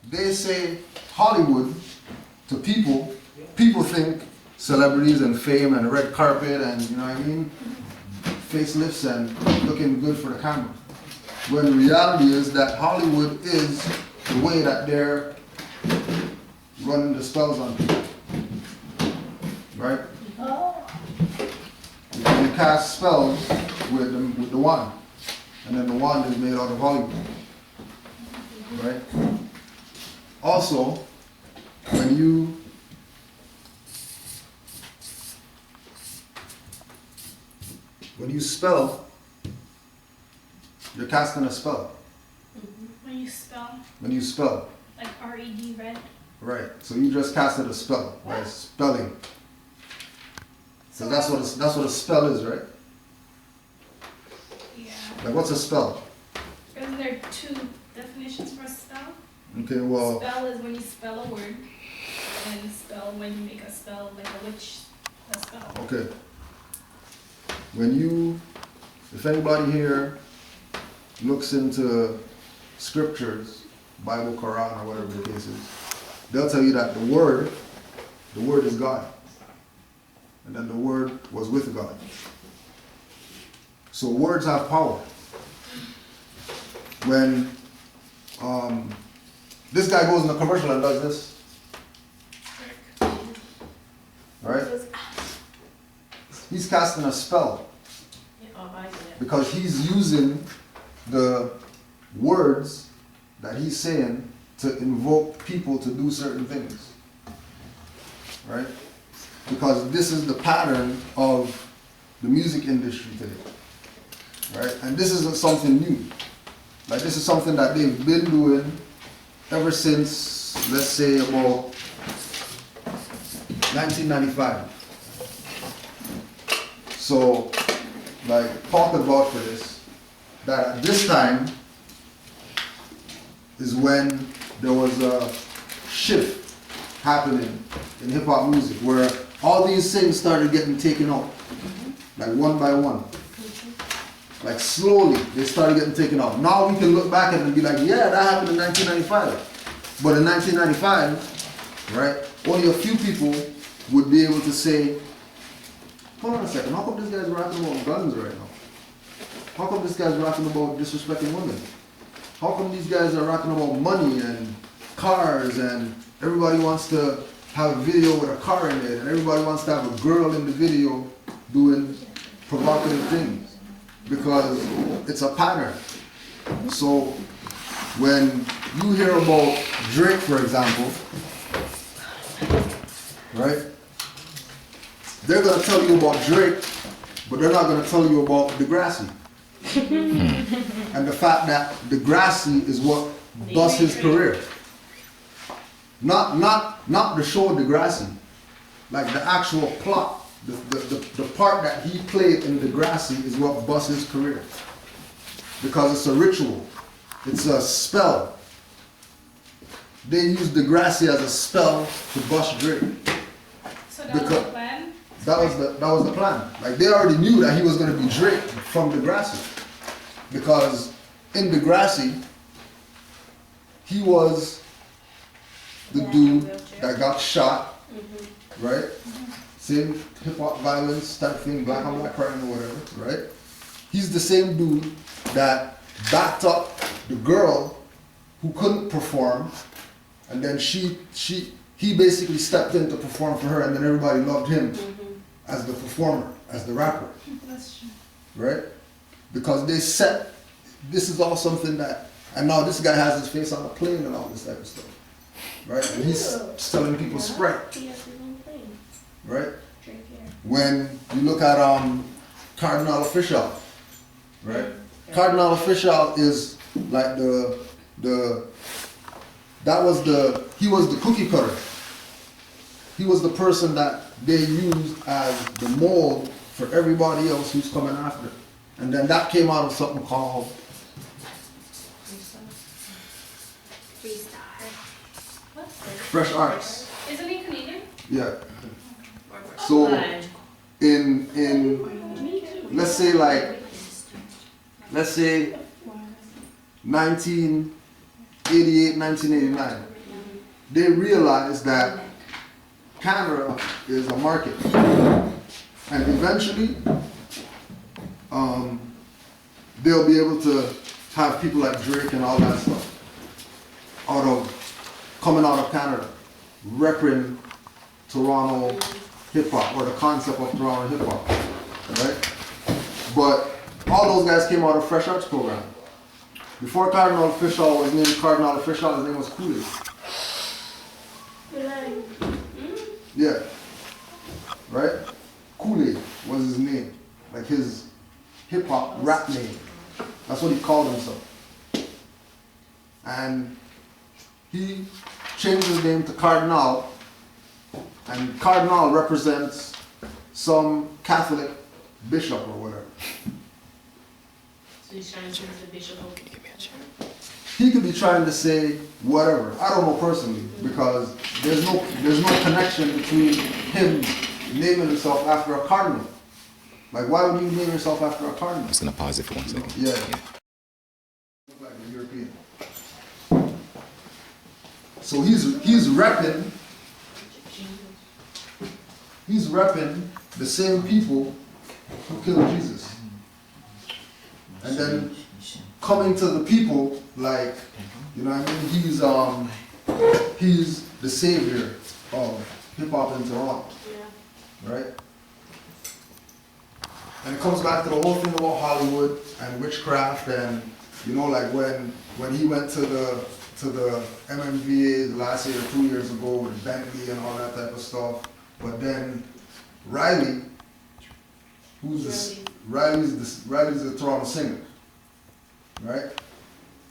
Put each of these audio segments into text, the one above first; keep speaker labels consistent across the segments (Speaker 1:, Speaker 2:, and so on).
Speaker 1: they say Hollywood to people, people think celebrities and fame and red carpet and, you know what I mean, facelifts and looking good for the camera. When the reality is that Hollywood is the way that they're running the spells on people. Right? You cast spells with the wand. And then the wand is made out of Hollywood. Right? Also, when you spell, you're casting a spell.
Speaker 2: When you spell?
Speaker 1: When you spell.
Speaker 2: Like R-E-D, red?
Speaker 1: Right. So you just casted a spell, right? Spelling. So that's what a spell is, right?
Speaker 2: Yeah.
Speaker 1: Like what's a spell?
Speaker 2: Isn't there two definitions for spell?
Speaker 1: Okay, well.
Speaker 2: Spell is when you spell a word, and spell when you make a spell, like a witch, a spell.
Speaker 1: Okay. If anybody here looks into scriptures, Bible, Quran, or whatever the case is, they'll tell you that the word is God. And then the word was with God. So words have power. When this guy goes in the commercial and does this, right? He's casting a spell because he's using the words that he's saying to invoke people to do certain things, right? Because this is the pattern of the music industry today, right? And this isn't something new. Like this is something that they've been doing ever since, let's say, about 1995. So, like, talk about for this, that at this time is when there was a shift happening in hip-hop music where all these things started getting taken out, like one by one. Like slowly, they started getting taken out. Now we can look back at it and be like, yeah, that happened in 1995. But in 1995, right, only a few people would be able to say, hold on a second, how come this guy's rapping about guns right now? How come this guy's rapping about disrespecting women? How come these guys are rapping about money and cars and everybody wants to have a video with a car in it and everybody wants to have a girl in the video doing provocative things? Because it's a pattern. So when you hear about Drake, for example, right? They're going to tell you about Drake, but they're not going to tell you about Degrassi. And the fact that Degrassi is what bust his career. Not the show Degrassi, like the actual plot. The part that he played in Degrassi is what bust his career. Because it's a ritual. It's a spell. They used Degrassi as a spell to bust Drake.
Speaker 2: So that was the plan?
Speaker 1: That was the plan. Like they already knew that he was going to be Drake from Degrassi. Because in Degrassi, he was the dude that got shot, right? Same hip-hop violence type thing, black on black crime or whatever, right? He's the same dude that backed up the girl who couldn't perform, and then he basically stepped in to perform for her, and then everybody loved him as the performer, as the rapper.
Speaker 2: That's true.
Speaker 1: Right? Because this is all something that, and now this guy has his face on a plane and all this type of stuff. Right? And he's selling people Sprite. Right? When you look at Cardinal Official, right? Cardinal Official is like he was the cookie cutter. He was the person that they used as the mold for everybody else who's coming after. And then that came out of something called Fresh Arts.
Speaker 2: Isn't he Canadian?
Speaker 1: Yeah. So in let's say 1988, 1989, they realize that Canada is a market. And eventually, they'll be able to have people like Drake and all that stuff coming out of Canada, repping Toronto hip hop or the concept of Toronto hip hop, right? But all those guys came out of Fresh Arts program. Before Cardinal Official was named Cardinal Official, his name was Kool-Aid. Yeah. Right? Kool-Aid was his name. Like his hip hop rap name. That's what he called himself. And he changed his name to Cardinal. And Cardinal represents some Catholic bishop or whatever.
Speaker 3: So he's trying to change the bishop of.
Speaker 1: He could be trying to say whatever. I don't know personally, because there's no connection between him naming himself after a cardinal. Like, why would you name yourself after a cardinal?
Speaker 4: I'm just gonna pause it for 1 second.
Speaker 1: Yeah. Look like a European. So he's repping the same people who killed Jesus. And then coming to the people like, you know what I mean? He's the savior of hip hop in Toronto.
Speaker 3: Yeah.
Speaker 1: Right? And it comes back to the whole thing about Hollywood and witchcraft, and you know, like when he went to the MMVA last year or 2 years ago with Bentley and all that type of stuff. But then Riley, Riley's the Toronto singer, right?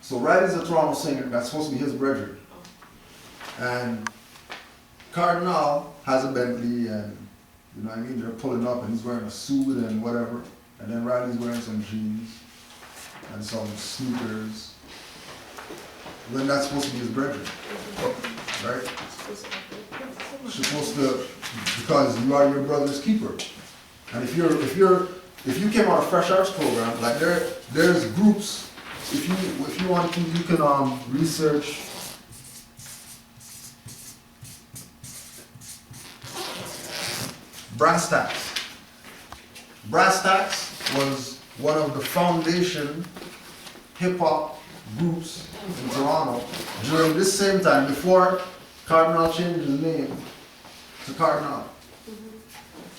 Speaker 1: So Riley's a Toronto singer. That's supposed to be his brethren. And Cardinal has a Bentley, and you know what I mean? They're pulling up and he's wearing a suit and whatever. And then Riley's wearing some jeans and some sneakers. When that's supposed to be his brethren, right? Supposed to, because you are your brother's keeper. And if you came out of Fresh Arts program, like there's groups. If you want to, you can research. Brass Tacks. Brass Tacks was one of the foundation hip hop groups in Toronto during this same time, before Cardinal changed his name to Cardinal.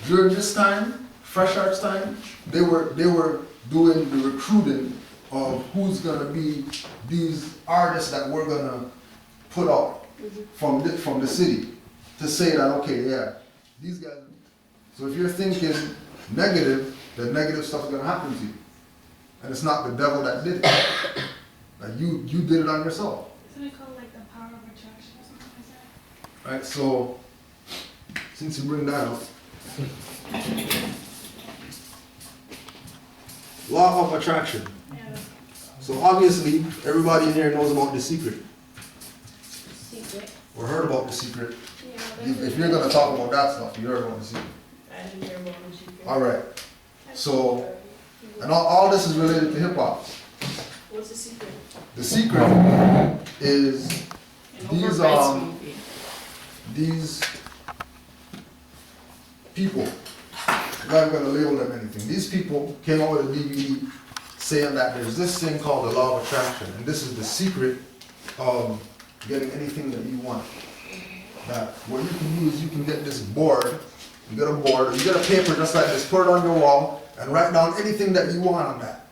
Speaker 1: During this time, Fresh Arts time, they were doing the recruiting of who's gonna be these artists that we're gonna put out from the city to say that, okay, yeah, these guys. So if you're thinking negative, then negative stuff is gonna happen to you. And it's not the devil that did it. Like you did it on yourself.
Speaker 2: Isn't it called like the power of attraction or something like that?
Speaker 1: Right, so since you bring that up, law of attraction.
Speaker 2: Yeah.
Speaker 1: So obviously everybody in here knows about The Secret
Speaker 3: Secret.
Speaker 1: or heard about The Secret.
Speaker 2: Yeah.
Speaker 1: If you're gonna talk about that stuff, you heard about The Secret.
Speaker 3: I didn't hear about the secret.
Speaker 1: All right. So, and all this is related to hip hop.
Speaker 3: What's the secret?
Speaker 1: The secret is
Speaker 3: An
Speaker 1: these
Speaker 3: overpriced movie.
Speaker 1: these people. I'm not gonna label them anything. These people came out with a DVD saying that there's this thing called the law of attraction, and this is the secret of getting anything that you want. That what you can use, you can get this board. You get a board, or you get a paper just like this, put it on your wall, and write down anything that you want on that.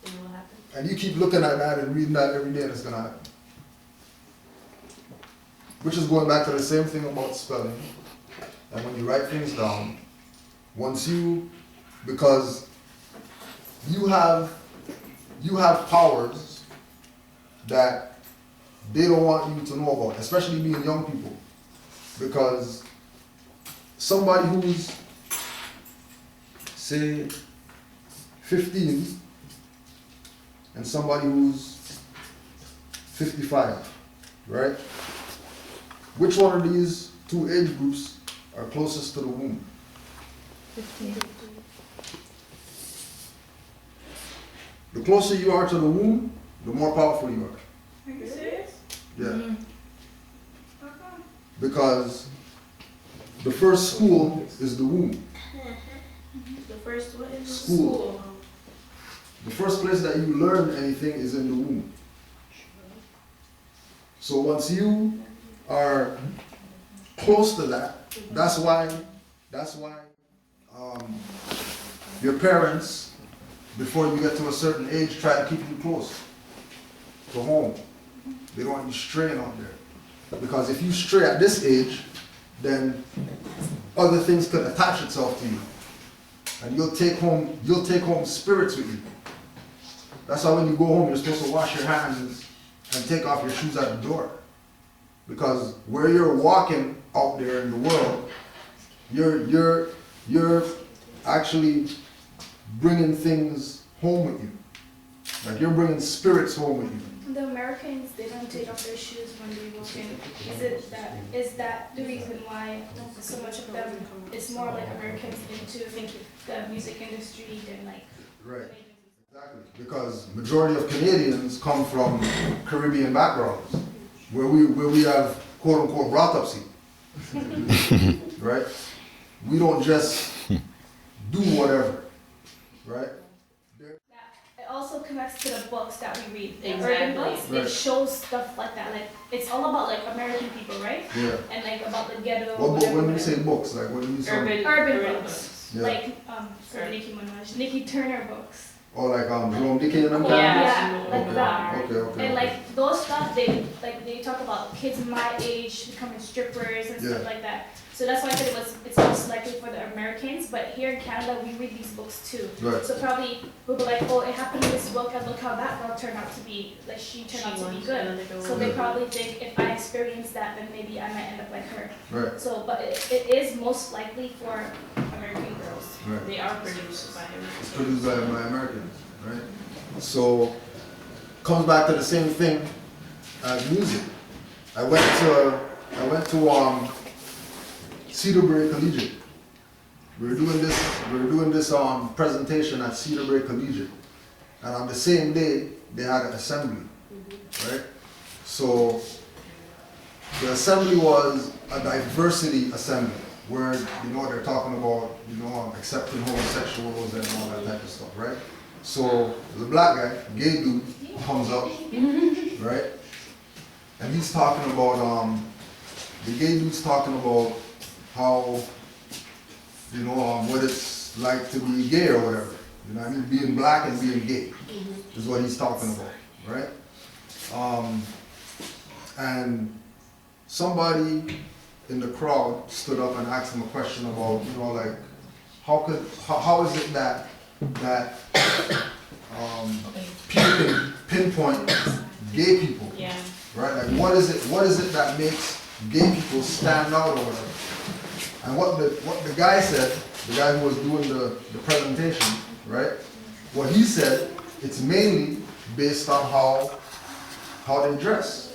Speaker 3: Then what happened?
Speaker 1: And you keep looking at that and reading that every day, and it's gonna happen. Which is going back to the same thing about spelling. And when you write things down, because you have powers that they don't want you to know about, especially being young people. Because somebody who's, say, 15 and somebody who's 55, right? Which one of these two age groups are closest to the womb?
Speaker 2: 15.
Speaker 1: The closer you are to the womb, the more powerful you are.
Speaker 2: Are you serious?
Speaker 1: Yeah. because the first school is the womb.
Speaker 3: The first one is
Speaker 1: School. The first place that you learn anything is in the womb. So once you are close to that, that's why your parents, before you get to a certain age, try to keep you close to home. They don't want you straying out there. Because if you stray at this age, then other things could attach itself to you. And you'll take home spirits with you. That's why when you go home, you're supposed to wash your hands and take off your shoes at the door. Because where you're walking out there in the world, you're actually bringing things home with you. Like you're bringing spirits home with you.
Speaker 4: The Americans, they don't take off their shoes when they walk in. Is that the reason why so much of them, it's more like Americans into the music industry than like...
Speaker 1: Right. Exactly. Because majority of Canadians come from Caribbean backgrounds, where we have quote unquote brought up seat. Right? We don't just do whatever. Right?
Speaker 4: It also connects to the books that we read. The
Speaker 3: Exactly.
Speaker 4: urban books,
Speaker 1: Right.
Speaker 4: it shows stuff like that. Like, it's all about like American people, right?
Speaker 1: Yeah.
Speaker 4: And like about the ghetto.
Speaker 1: What book,
Speaker 4: whatever,
Speaker 1: when you
Speaker 4: whatever.
Speaker 1: say books, like what do you say?
Speaker 4: Urban books.
Speaker 1: Yeah.
Speaker 4: Like, Nicki Minaj, Nicki Turner books.
Speaker 1: Or like Jerome Dickey and them kind
Speaker 4: Yeah, like
Speaker 1: of?
Speaker 4: that.
Speaker 1: Okay.
Speaker 4: And like those stuff, they talk about kids my age becoming strippers and stuff
Speaker 1: Yeah.
Speaker 4: like that. So that's why I said it's most likely for the Americans, but here in Canada we read these books too.
Speaker 1: Right.
Speaker 4: So probably we'll be like, oh, it happened in this book, and look how that girl turned out to be. Like she turned out to be good. So they probably think if I experience that, then maybe I might end up like her.
Speaker 1: Right.
Speaker 4: So, but it is most likely for American girls.
Speaker 1: Right.
Speaker 3: They are produced by
Speaker 1: It's
Speaker 3: Americans.
Speaker 1: produced by Americans, right? So, comes back to the same thing as music. I went to Cedarbrae Collegiate. We were doing this presentation at Cedarbrae Collegiate, and on the same day they had an assembly, right? So the assembly was a diversity assembly, where they're talking about accepting homosexuals and all that type of stuff, right? So the black guy, gay dude, comes up, right? And he's talking about the gay dude's talking about how what it's like to be gay or whatever. You know what I mean? Being black and being gay is what he's talking about, right? And somebody in the crowd stood up and asked him a question about, like, how is it that people can pinpoint gay people,
Speaker 3: Yeah.
Speaker 1: right? Like, what is it that makes gay people stand out or whatever? And what the guy said, the guy who was doing the presentation, right? What he said, it's mainly based on how they dress,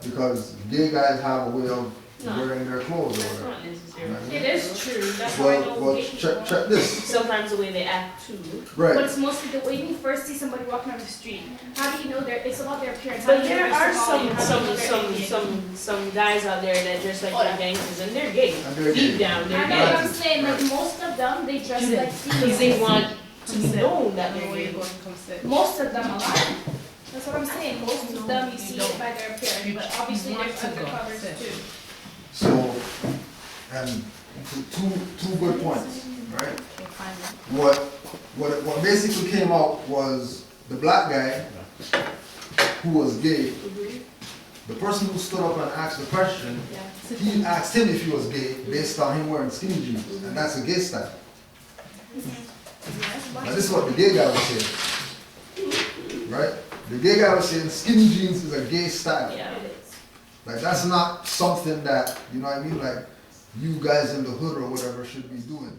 Speaker 1: because gay guys have a way of wearing their clothes or
Speaker 3: That's
Speaker 1: whatever.
Speaker 3: not necessarily.
Speaker 4: It is true. That's how I know
Speaker 1: Well,
Speaker 4: gay people.
Speaker 1: check this,
Speaker 3: Sometimes the way they act too.
Speaker 4: But
Speaker 1: right?
Speaker 4: it's mostly the way you first see somebody walking on the street. How do you know it's about their appearance? How
Speaker 3: But
Speaker 4: do you know
Speaker 3: there
Speaker 4: they're
Speaker 3: are
Speaker 4: Somali? How do you know they're Indian?
Speaker 3: some guys out there that dress like they're gangsters and they're gay.
Speaker 1: And they're
Speaker 3: Deep
Speaker 1: gay.
Speaker 3: down, they're
Speaker 4: I know
Speaker 3: gay.
Speaker 4: what I'm saying. Like most of them, they dress like
Speaker 3: Because they
Speaker 4: females.
Speaker 3: want to be known that they're gay.
Speaker 4: Most of them a lot. That's what I'm saying. Most of them you see it by their appearance, but obviously there's undercovers too.
Speaker 1: So, and two good points, right? What basically came out was the black guy who was gay. The person who stood up and asked the question, he asked him if he was gay based on him wearing skinny jeans, and that's a gay style. Now this is what the gay guy was saying, right? The gay guy was saying skinny jeans is a gay style.
Speaker 3: Yeah.
Speaker 1: Like that's not something that, you know what I mean, like you guys in the hood or whatever should be doing.